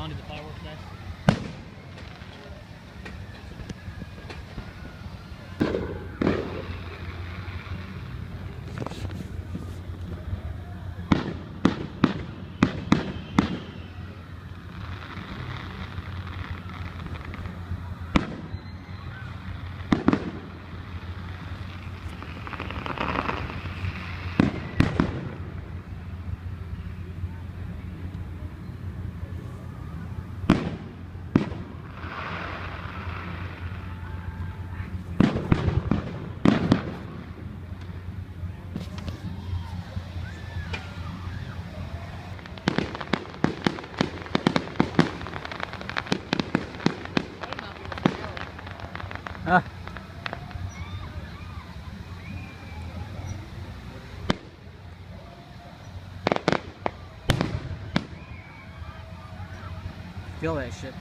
on to the fireworks nest. Ah. Feel that shit.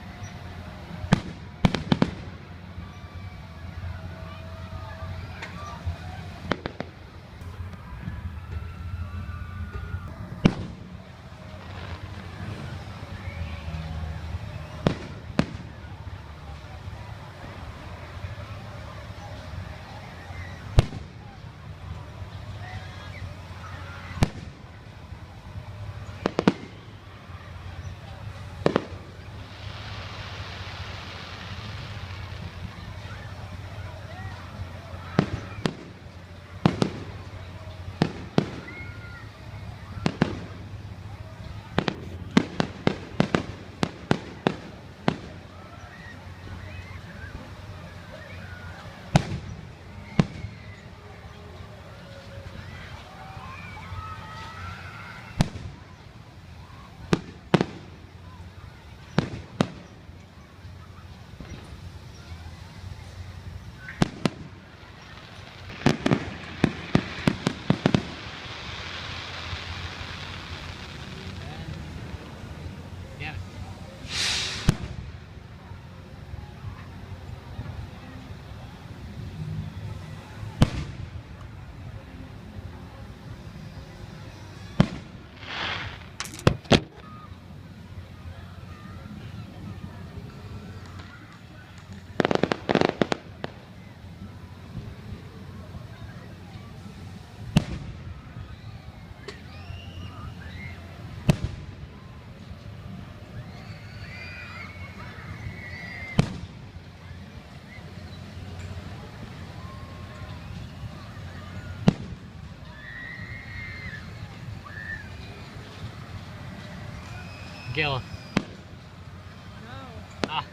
Gil. No. Ah.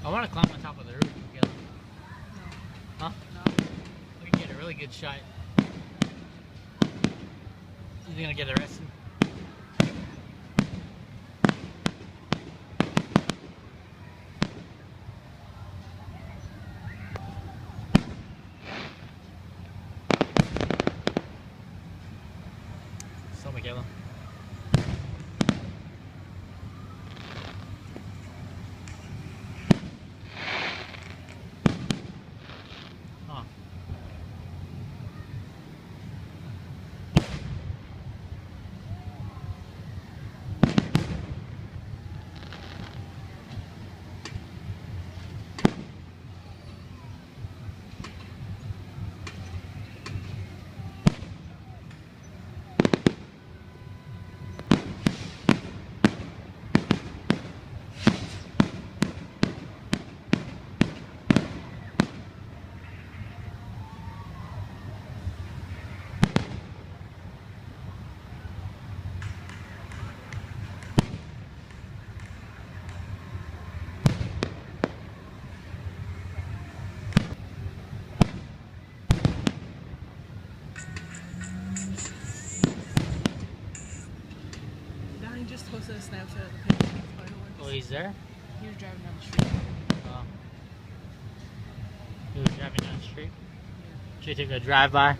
I want to climb on top of the roof, Gil. No. Huh? No. We can get a really good shot. You're gonna get arrested. So, Michaela. Huh. the Pittsburgh fireworks. Oh, he's there? He was driving down the street. Oh. He was driving down the street? Should take a drive-by?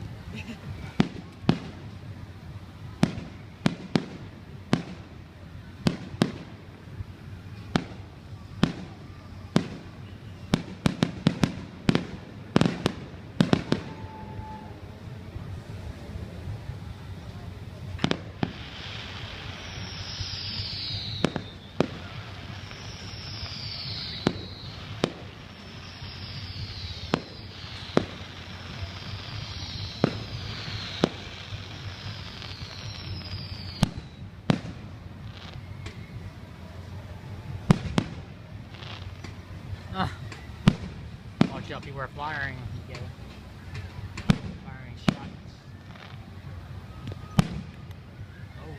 Watch out, people are firing. You get it? Firing shots. Oh.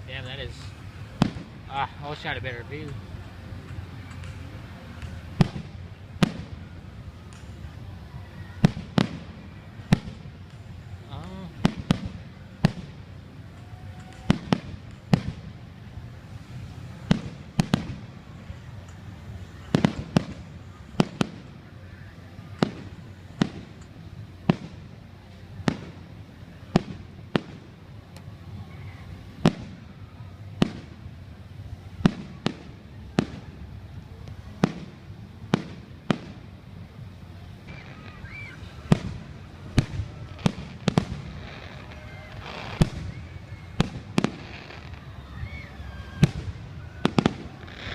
Damn, that is. I wish I had a better view. Oh.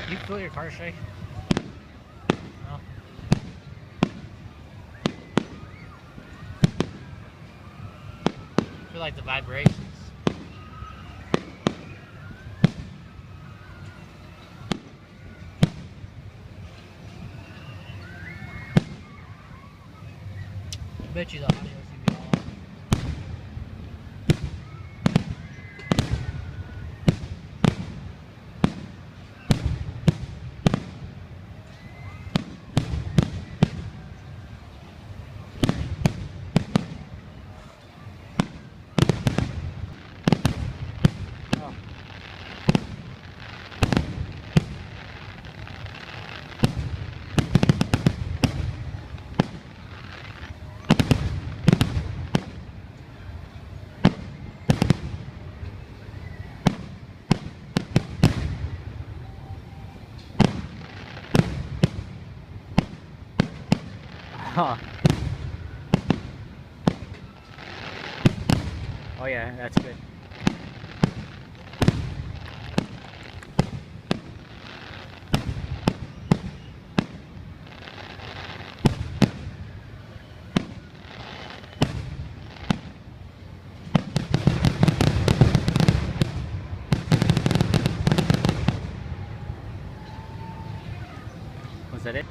You feel your car shake? No. I feel like the vibrations. I bet you the audio's gonna be all off. Huh. Oh yeah, that's good. Was that it?